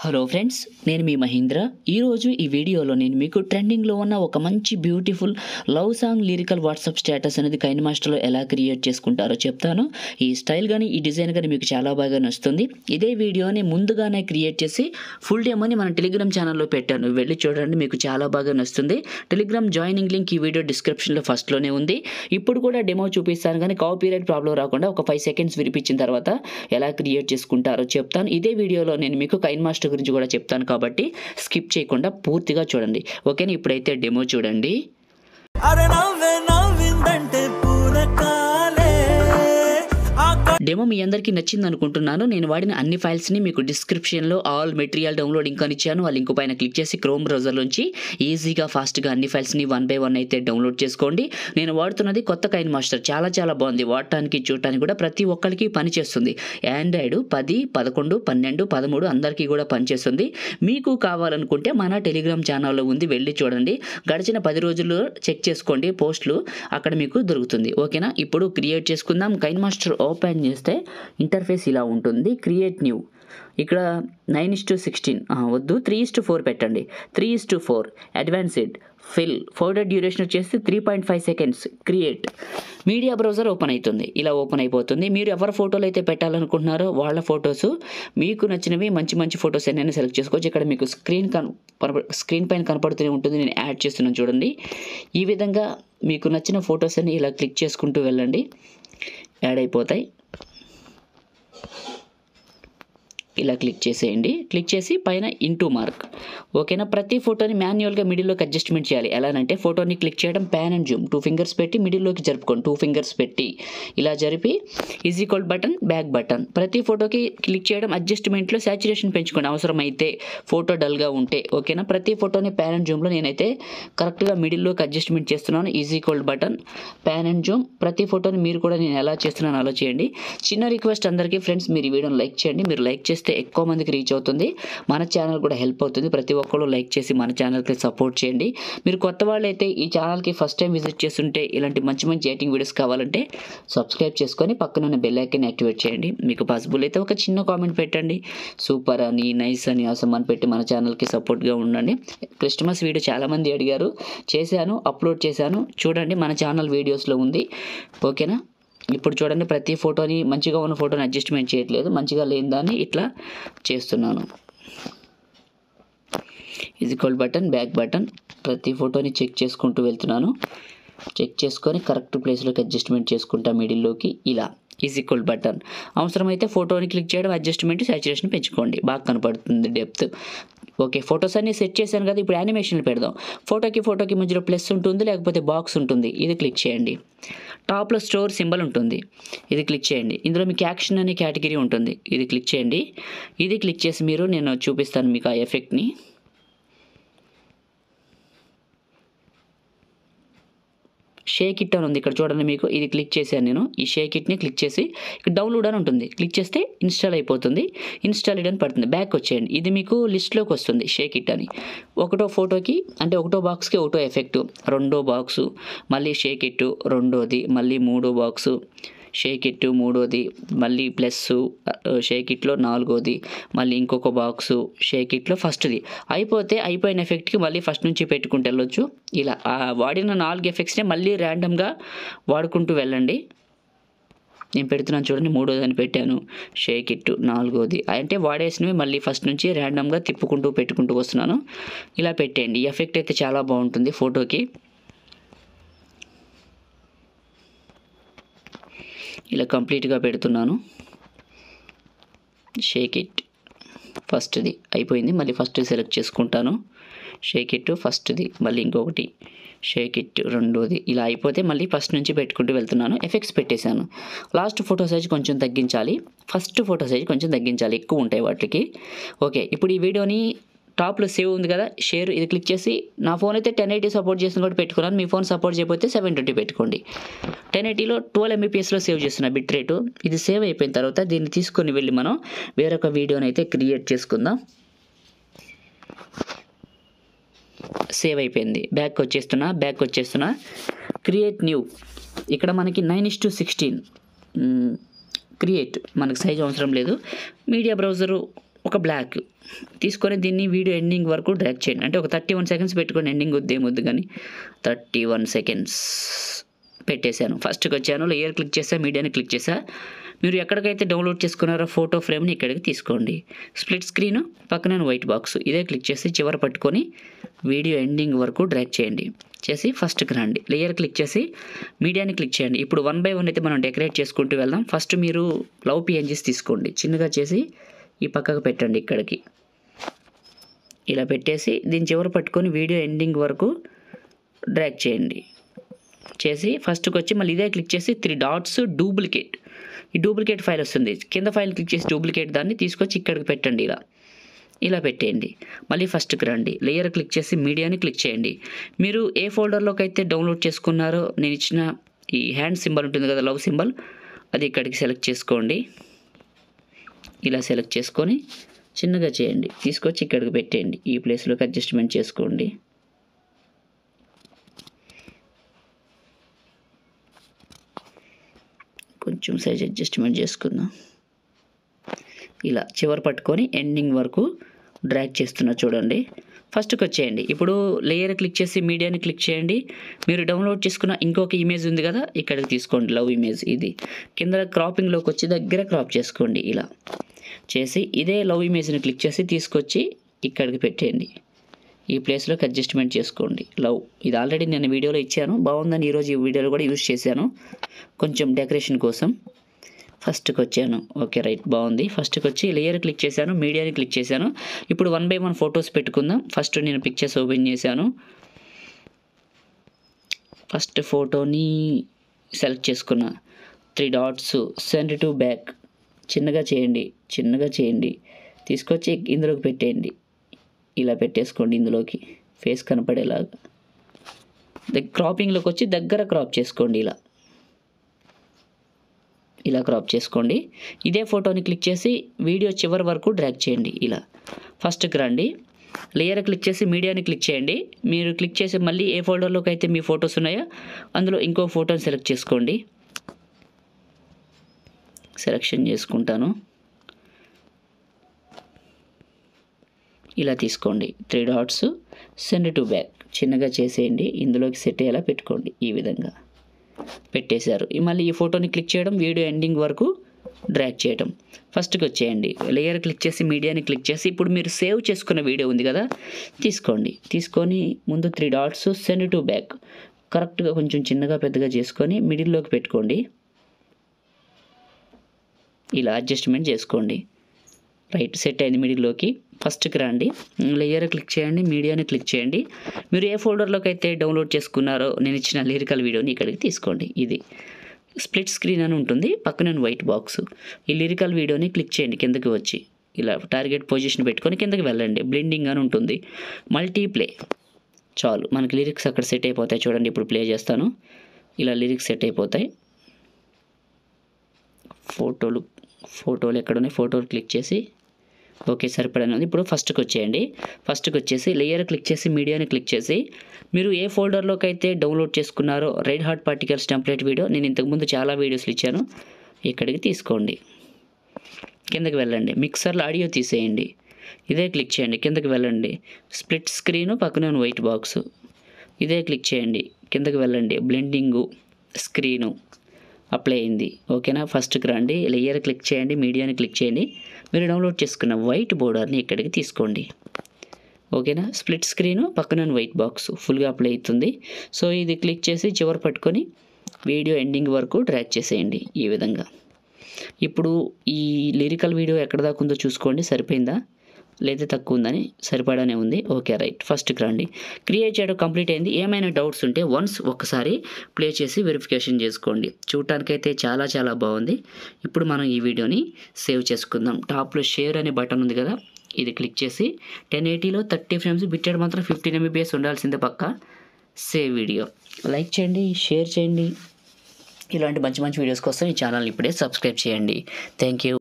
Hello friends, నేను మీ మహేంద్ర. ఈరోజు ఈ వీడియోలో నేను మీకు ట్రెండింగ్లో ఉన్న ఒక మంచి beautiful love song lyrical WhatsApp status అనేది కైన్మాస్టర్లో ఎలా క్రియేట్ చేసుకుంటారో చెప్తాను. ఈ స్టైల్ కానీ ఈ డిజైన్ కానీ మీకు చాలా బాగా నచ్చుతుంది. ఇదే వీడియోని ముందుగానే క్రియేట్ చేసి ఫుల్ డెమోని మన టెలిగ్రామ్ ఛానల్లో పెట్టాను, వెళ్ళి చూడండి, మీకు చాలా బాగా నచ్చుతుంది. టెలిగ్రామ్ జాయినింగ్ లింక్ ఈ వీడియో డిస్క్రిప్షన్లో ఫస్ట్లోనే ఉంది. ఇప్పుడు కూడా డెమో చూపిస్తాను, కానీ కాపీరైట్ ప్రాబ్లం రాకుండా ఒక 5 సెకండ్స్ వినిపించిన తర్వాత ఎలా క్రియేట్ చేసుకుంటారో చెప్తాను. ఇదే వీడియోలో నేను మీకు కైన్మాస్టర్ గురించి కూడా చెప్తాను, కాబట్టి స్కిప్ చేయకుండా పూర్తిగా చూడండి. ఓకేనా? ఇప్పుడైతే డెమో చూడండి. డెమో మీ అందరికీ నచ్చింది అనుకుంటున్నాను. నేను వాడిన అన్ని ఫైల్స్ని మీకు డిస్క్రిప్షన్లో ఆల్ మెటీరియల్ డౌన్లోడ్ లింక్ అని ఇచ్చాను. ఆ లింక్ పైన క్లిక్ చేసి క్రోమ్ బ్రౌజర్లోంచి ఈజీగా ఫాస్ట్గా అన్ని ఫైల్స్ని 1 by 1 అయితే డౌన్లోడ్ చేసుకోండి. నేను వాడుతున్నది కొత్త కైన్మాస్టర్, చాలా బాగుంది. వాడటానికి చూడటానికి కూడా ప్రతి ఒక్కరికి పనిచేస్తుంది. ఆండ్రాయిడ్ 10, 11, 12, 13 అందరికీ కూడా పనిచేస్తుంది. మీకు కావాలనుకుంటే మన టెలిగ్రామ్ ఛానల్లో ఉంది, వెళ్ళి చూడండి. గడిచిన 10 రోజుల్లో చెక్ చేసుకోండి పోస్టులు, అక్కడ మీకు దొరుకుతుంది. ఓకేనా? ఇప్పుడు క్రియేట్ చేసుకుందాం. కైన్మాస్టర్ ఓపెన్ చేస్తే ఇంటర్ఫేస్ ఇలా ఉంటుంది. క్రియేట్ న్యూ, ఇక్కడ 9:16 వద్దు, 3:4 పెట్టండి. 3:4 అడ్వాన్స్డ్ ఫిల్ ఫోటో డ్యూరేషన్ వచ్చేసి 3.5 seconds. Create media browser open అవుతుంది. ఇలా ఓపెన్ అయిపోతుంది. మీరు ఎవరి ఫోటోలు అయితే పెట్టాలనుకుంటున్నారో వాళ్ళ ఫొటోస్, మీకు నచ్చినవి మంచి ఫొటోస్ అన్నీ సెలెక్ట్ చేసుకోవచ్చు. ఇక్కడ మీకు స్క్రీన్ పైన కనపడుతూనే ఉంటుంది. నేను యాడ్ చేస్తున్నాను చూడండి. ఈ విధంగా మీకు నచ్చిన ఫొటోస్ అన్ని ఇలా క్లిక్ చేసుకుంటూ వెళ్ళండి, యాడ్ అయిపోతాయి. ఇలా క్లిక్ చేసేయండి. క్లిక్ చేసి పైన ఇంటూ మార్క్. ఓకేనా? ప్రతి ఫోటోని మాన్యువల్గా మిడిల్లోకి అడ్జస్ట్మెంట్ చేయాలి. ఎలానంటే ఫోటోని క్లిక్ చేయడం, ప్యాన్ అండ్ జూమ్ 2 ఫింగర్స్ పెట్టి మిడిల్లోకి జరుపుకోండి. 2 ఫింగర్స్ పెట్టి ఇలా జరిపి ఈక్వల్ బటన్, బ్యాక్ బటన్. ప్రతి ఫోటోకి క్లిక్ చేయడం, అడ్జస్ట్మెంట్లో సాచురేషన్ పెంచుకోండి అవసరమైతే, ఫోటో డల్గా ఉంటే. ఓకేనా? ప్రతి ఫోటోని ప్యాన్ అండ్ జూమ్లో నేనైతే కరెక్ట్గా మిడిల్లోకి అడ్జస్ట్మెంట్ చేస్తున్నాను. Equal button, pan and Zoom. ప్రతి ఫోటోని మీరు కూడా నేను ఎలా చేస్తున్నాను అలా చేయండి. చిన్న రిక్వెస్ట్ అందరికీ ఫ్రెండ్స్, మీరు ఈ వీడియోని లైక్ చేయండి. మీరు లైక్ చేస్తే ఎక్కువ మందికి రీచ్ అవుతుంది, మన ఛానల్ కూడా హెల్ప్ అవుతుంది. ప్రతి ఒక్కరు లైక్ చేసి మన ఛానల్కి సపోర్ట్ చేయండి. మీరు కొత్త వాళ్ళు అయితే ఈ ఛానల్కి ఫస్ట్ టైం విజిట్ చేస్తుంటే ఇలాంటి మంచి ఎడిటింగ్ వీడియోస్ కావాలంటే సబ్స్క్రైబ్ చేసుకొని పక్కన బెల్ ఐకాన్ యాక్టివేట్ చేయండి. మీకు పాసిబుల్ అయితే ఒక చిన్న కామెంట్ పెట్టండి, సూపర్ అని, నైస్ అని, అవసరం అని పెట్టి మన ఛానల్కి సపోర్ట్గా ఉండండి. క్రిస్టమస్ వీడియో చాలామంది అడిగారు, చేశాను, అప్లోడ్ చేశాను, చూడండి, మన ఛానల్ వీడియోస్లో ఉంది. ఓకేనా? ఇప్పుడు చూడండి, ప్రతి ఫోటోని మంచిగా ఉన్న ఫోటోని అడ్జస్ట్మెంట్ చేయట్లేదు, మంచిగా లేని దాన్ని ఇట్లా చేస్తున్నాను. Equal button, back button. ప్రతి ఫోటోని చెక్ చేసుకుంటూ వెళ్తున్నాను. చెక్ చేసుకొని కరెక్ట్ ప్లేస్లోకి అడ్జస్ట్మెంట్ చేసుకుంటా మిడిల్లోకి. ఇలా ఈక్వల్ బటన్. అవసరమైతే ఫోటోని క్లిక్ చేయడం, అడ్జస్ట్మెంట్, సాచురేషన్ పెంచుకోండి, బాగా కనపడుతుంది డెప్త్. ఓకే, ఫొటోస్ అన్నీ సెట్ చేశాను కదా. ఇప్పుడు యానిమేషన్లు పెడదాం. ఫోటోకి మధ్యలో ప్లస్ ఉంటుంది, లేకపోతే బాక్స్ ఉంటుంది. ఇది క్లిక్ చేయండి. టాప్లో స్టోర్ సింబల్ ఉంటుంది, ఇది క్లిక్ చేయండి. ఇందులో మీకు యాక్షన్ అనే కేటగిరీ ఉంటుంది, ఇది క్లిక్ చేయండి. ఇది క్లిక్ చేసి నేను చూపిస్తాను మీకు ఆ ఎఫెక్ట్ని. షేక్ ఇట్ అని ఉంది ఇక్కడ చూడండి, మీకు ఇది క్లిక్ చేశాను నేను. ఈ షేక్ ఇట్ని క్లిక్ చేసి ఇక్కడ డౌన్లోడ్ అని ఉంటుంది, క్లిక్ చేస్తే ఇన్స్టాల్ అయిపోతుంది. ఇన్స్టాల్ అని పడుతుంది. బ్యాక్ వచ్చేయండి. ఇది మీకు లిస్ట్లోకి వస్తుంది షేక్ ఇట్ అని. ఒకటో ఫోటోకి అంటే ఒకటో బాక్స్కి ఒకటో ఎఫెక్టు, రెండో బాక్సు, మళ్ళీ షేక్ ఇట్ రెండోది, మళ్ళీ మూడో బాక్సు, షేక్ ఇట్ మూడోది, మళ్ళీ ప్లస్ షేక్ ఇట్లో నాలుగోది, మళ్ళీ ఇంకొక బాక్సు షేక్ ఇట్లో ఫస్ట్ది. అయిపోయిన ఎఫెక్ట్కి మళ్ళీ ఫస్ట్ నుంచి పెట్టుకుంటూ వెళ్ళొచ్చు. ఇలా వాడిన 4 ఎఫెక్ట్స్నే మళ్ళీ ర్యాండమ్గా వాడుకుంటూ వెళ్ళండి. నేను పెడుతున్నాను చూడండి, మూడోది అని పెట్టాను, షేక్ ఇట్ నాలుగోది. అంటే వాడేసినవి మళ్ళీ ఫస్ట్ నుంచి ర్యాండమ్గా పెట్టుకుంటూ వస్తున్నాను. ఇలా పెట్టండి. ఈ ఎఫెక్ట్ అయితే చాలా బాగుంటుంది ఫోటోకి. ఇలా కంప్లీట్గా పెడుతున్నాను. షేక్ ఇట్ ఫస్ట్ది అయిపోయింది, మళ్ళీ ఫస్ట్ సెలెక్ట్ చేసుకుంటాను. షేక్ ఇట్ ఫస్ట్ది, మళ్ళీ ఇంకొకటి షేక్ ఇట్ రెండోది. ఇలా అయిపోతే మళ్ళీ ఫస్ట్ నుంచి పెట్టుకుంటూ వెళ్తున్నాను. ఎఫెక్ట్స్ పెట్టేశాను. లాస్ట్ ఫోటో సైజ్ కొంచెం తగ్గించాలి, ఫస్ట్ ఫోటో సైజ్ కొంచెం తగ్గించాలి, ఎక్కువ ఉంటాయి వాటికి. ఓకే, ఇప్పుడు ఈ వీడియోని టాప్లో సేవ్ ఉంది కదా, షేర్, ఇది క్లిక్ చేసి, నా ఫోన్ అయితే 1080 సపోర్ట్ చేసిన కూడా పెట్టుకున్నాను. మీ ఫోన్ సపోర్ట్ చేయకపోతే 720 పెట్టుకోండి. 1080లో 12 MBPSలో సేవ్ చేస్తున్న బిట్ రేటు. ఇది సేవ్ అయిపోయిన తర్వాత దీన్ని తీసుకొని వెళ్ళి మనం వేరొక వీడియోని అయితే క్రియేట్ చేసుకుందాం. సేవ్ అయిపోయింది. బ్యాక్ వచ్చేస్తున్నా. Create new. ఇక్కడ మనకి 9:16 క్రియేట్, మనకు సైజ్ అవసరం లేదు. మీడియా బ్రౌజరు ఒక బ్లాక్ తీసుకొని దీన్ని వీడియో ఎండింగ్ వరకు డ్రాగ్ చేయండి. అంటే ఒక 31 సెకండ్స్ పెట్టుకోండి, ఎండింగ్ వద్దు కానీ 31 సెకండ్స్ పెట్టేశాను. ఫస్ట్కి వచ్చాను, లేయర్ క్లిక్ చేసా, మీడియాని క్లిక్ చేసా. మీరు ఎక్కడికైతే డౌన్లోడ్ చేసుకున్నారో ఫోటో ఫ్రేమ్ని ఇక్కడికి తీసుకోండి. స్ప్లిట్ స్క్రీన్ పక్కన వైట్ బాక్స్ ఇదే క్లిక్ చేసి చివర పట్టుకొని వీడియో ఎండింగ్ వరకు డ్రాగ్ చేయండి. చేసి ఫస్ట్కి రండి, లేయర్ క్లిక్ చేసి మీడియాని క్లిక్ చేయండి. ఇప్పుడు 1 by 1 అయితే మనం డెకరేట్ చేసుకుంటూ వెళ్దాం. ఫస్ట్ మీరు లవ్ పిఎన్జీస్ తీసుకోండి, చిన్నగా చేసి ఈ పక్కకు పెట్టండి. ఇక్కడికి ఇలా పెట్టేసి దీని చివర పట్టుకొని వీడియో ఎండింగ్ వరకు డ్రాగ్ చేయండి. చేసి ఫస్ట్కి వచ్చి మళ్ళీ ఇదే క్లిక్ చేసి 3 dots డూప్లికేట్, ఈ డూప్లికేట్ ఫైల్ వస్తుంది. కింద ఫైల్ క్లిక్ చేసి డూప్లికేట్ దాన్ని తీసుకొచ్చి ఇక్కడికి పెట్టండి. ఇలా పెట్టేయండి. మళ్ళీ ఫస్ట్కి రండి, లేయర్ క్లిక్ చేసి మీడియాని క్లిక్ చేయండి. మీరు ఏ ఫోల్డర్లోకి అయితే డౌన్లోడ్ చేసుకున్నారో నేను ఇచ్చిన ఈ హ్యాండ్ సింబల్ ఉంటుంది కదా, లవ్ సింబల్, అది ఇక్కడికి సెలెక్ట్ చేసుకోండి. ఇలా సెలెక్ట్ చేసుకొని చిన్నగా చేయండి, తీసుకొచ్చి ఇక్కడికి పెట్టేయండి. ఈ ప్లేస్లోకి అడ్జస్ట్మెంట్ చేసుకోండి. కొంచెం సైజ్ అడ్జస్ట్మెంట్ చేసుకుందాం. ఇలా చివరి పట్టుకొని ఎండింగ్ వరకు డ్రాగ్ చేస్తున్నా చూడండి. ఫస్ట్కి వచ్చేయండి. ఇప్పుడు లేయర్ క్లిక్ చేసి మీడియాని క్లిక్ చేయండి. మీరు డౌన్లోడ్ చేసుకున్న ఇంకొక ఇమేజ్ ఉంది కదా, ఇక్కడికి తీసుకోండి, లవ్ ఇమేజ్. ఇది కింద క్రాపింగ్లోకి వచ్చి దగ్గర క్రాప్ చేసుకోండి. ఇలా చేసి ఇదే లవ్ ఇమేజ్ని క్లిక్ చేసి తీసుకొచ్చి ఇక్కడికి పెట్టేయండి. ఈ ప్లేస్లోకి అడ్జస్ట్మెంట్ చేసుకోండి. లవ్ ఇది ఆల్రెడీ నేను వీడియోలో ఇచ్చాను, బాగుందని ఈరోజు ఈ వీడియోలో కూడా యూజ్ చేశాను కొంచెం డెకరేషన్ కోసం. ఫస్ట్కి వచ్చాను, ఓకే రైట్, బాగుంది. ఫస్ట్కి వచ్చి లేయర్ క్లిక్ చేశాను, మీడియాని క్లిక్ చేశాను. ఇప్పుడు 1 by 1 ఫొటోస్ పెట్టుకుందాం. ఫస్ట్ నేను పిక్చర్స్ ఓపెన్ చేశాను. ఫస్ట్ ఫోటోని సెలెక్ట్ చేసుకున్నా, 3 dots సెండ్ టు బ్యాక్, చిన్నగా చేయండి, తీసుకొచ్చి ఇందులోకి పెట్టేయండి. ఇలా పెట్టేసుకోండి, ఇందులోకి ఫేస్ కనపడేలాగా. క్రాపింగ్లోకి వచ్చి దగ్గర క్రాప్ చేసుకోండి. ఇలా క్రాప్ చేసుకోండి. ఇదే ఫోటోని క్లిక్ చేసి వీడియో చివరి వరకు డ్రాగ్ చేయండి. ఇలా ఫస్ట్కి రండి, లేయర్ క్లిక్ చేసి మీడియాని క్లిక్ చేయండి. మీరు క్లిక్ చేసి మళ్ళీ ఏ ఫోల్డర్లోకి అయితే మీ ఫొటోస్ ఉన్నాయో అందులో ఇంకో ఫోటోని సెలెక్ట్ చేసుకోండి. సెలెక్షన్ చేసుకుంటాను. ఇలా తీసుకోండి, 3 dots సెండ్ టు బ్యాక్, చిన్నగా చేసేయండి, ఇందులోకి సెట్ అయ్యేలా పెట్టుకోండి. ఈ విధంగా పెట్టేశారు. మళ్ళీ ఈ ఫోటోని క్లిక్ చేయడం, వీడియో ఎండింగ్ వరకు డ్రాగ్ చేయడం. ఫస్ట్కి వచ్చేయండి, లేయర్ క్లిక్ చేసి మీడియాని క్లిక్ చేసి ఇప్పుడు మీరు సేవ్ చేసుకున్న వీడియో ఉంది కదా, తీసుకొని ముందు 3 dots సెండ్ టు బ్యాక్, కరెక్ట్గా కొంచెం చిన్నగా పెద్దగా చేసుకొని మిడిల్లోకి పెట్టుకోండి. ఇలా అడ్జస్ట్మెంట్ చేసుకోండి. రైట్, సెట్ అయింది మిడిల్లోకి. ఫస్ట్కి రండి, లేయర్ క్లిక్ చేయండి, మీడియాని క్లిక్ చేయండి. మీరు ఏ ఫోల్డర్లోకి అయితే డౌన్లోడ్ చేసుకున్నారో నేను ఇచ్చిన లిరికల్ వీడియోని ఇక్కడికి తీసుకోండి. ఇది స్ప్లిట్ స్క్రీన్ అని ఉంటుంది, పక్కన వైట్ బాక్స్. ఈ లిరికల్ వీడియోని క్లిక్ చేయండి, కిందకి వచ్చి ఇలా టార్గెట్ పొజిషన్ పెట్టుకొని కిందకి వెళ్ళండి. బ్లెండింగ్ అని ఉంటుంది, మల్టీప్లే, చాలు మనకి లిరిక్స్ అక్కడ సెట్ అయిపోతాయి. చూడండి, ఇప్పుడు ప్లే చేస్తాను, ఇలా లిరిక్స్ సెట్ అయిపోతాయి. ఫోటోలు ఎక్కడ ఉన్నాయి, ఫోటోలు క్లిక్ చేసి ఓకే సరిపడాను. ఇప్పుడు ఫస్ట్కి వచ్చేయండి. ఫస్ట్కి వచ్చేసి లేయర్ క్లిక్ చేసి మీడియాని క్లిక్ చేసి మీరు ఏ ఫోల్డర్లోకి అయితే డౌన్లోడ్ చేసుకున్నారో red hot particles template video, నేను ఇంతకుముందు చాలా వీడియోస్లు ఇచ్చాను, ఇక్కడికి తీసుకోండి. కిందకి వెళ్ళండి, మిక్సర్లో ఆడియో తీసేయండి, ఇదే క్లిక్ చేయండి, కిందకి వెళ్ళండి. స్ప్లిట్ స్క్రీను పక్కన వైట్ బాక్స్, ఇదే క్లిక్ చేయండి, కిందకి వెళ్ళండి. బ్లెండింగు స్క్రీను అప్లై అయింది, ఓకేనా. ఫస్ట్కి రండి, లేయర్ క్లిక్ చేయండి, మీడియాని క్లిక్ చేయండి. మీరు డౌన్లోడ్ చేసుకున్న వైట్ బోర్డర్ని ఇక్కడికి తీసుకోండి, ఓకేనా. స్ప్లిట్ స్క్రీను పక్కన వైట్ బాక్స్ ఫుల్గా అప్లై అవుతుంది. సో ఇది క్లిక్ చేసి చివరి పట్టుకొని వీడియో ఎండింగ్ వరకు డ్రాగ్ చేసేయండి ఈ విధంగా. ఇప్పుడు ఈ లిరికల్ వీడియో ఎక్కడ దాకా ఉందో చూసుకోండి, సరిపోయిందా లేదా తక్కువ ఉందని, సరిపడానే ఉంది, ఓకే రైట్. ఫస్ట్కి రండి, క్రియేట్ చేయడం కంప్లీట్ అయింది. ఏమైనా డౌట్స్ ఉంటే ఒకసారి ప్లే చేసి వెరిఫికేషన్ చేసుకోండి. చూడటానికైతే చాలా చాలా బాగుంది. ఇప్పుడు మనం ఈ వీడియోని సేవ్ చేసుకుందాం. టాప్లో షేర్ అనే బటన్ ఉంది కదా, ఇది క్లిక్ చేసి 1080లో 30 frames, బిట్టెడ్ మాత్రం 15 MB ఉండాల్సిందే పక్కా. సేవ్ వీడియో, లైక్ చేయండి, షేర్ చేయండి. ఇలాంటి మంచి మంచి వీడియోస్ కోసం ఈ ఛానల్ ఇప్పుడే సబ్స్క్రైబ్ చేయండి. Thank you.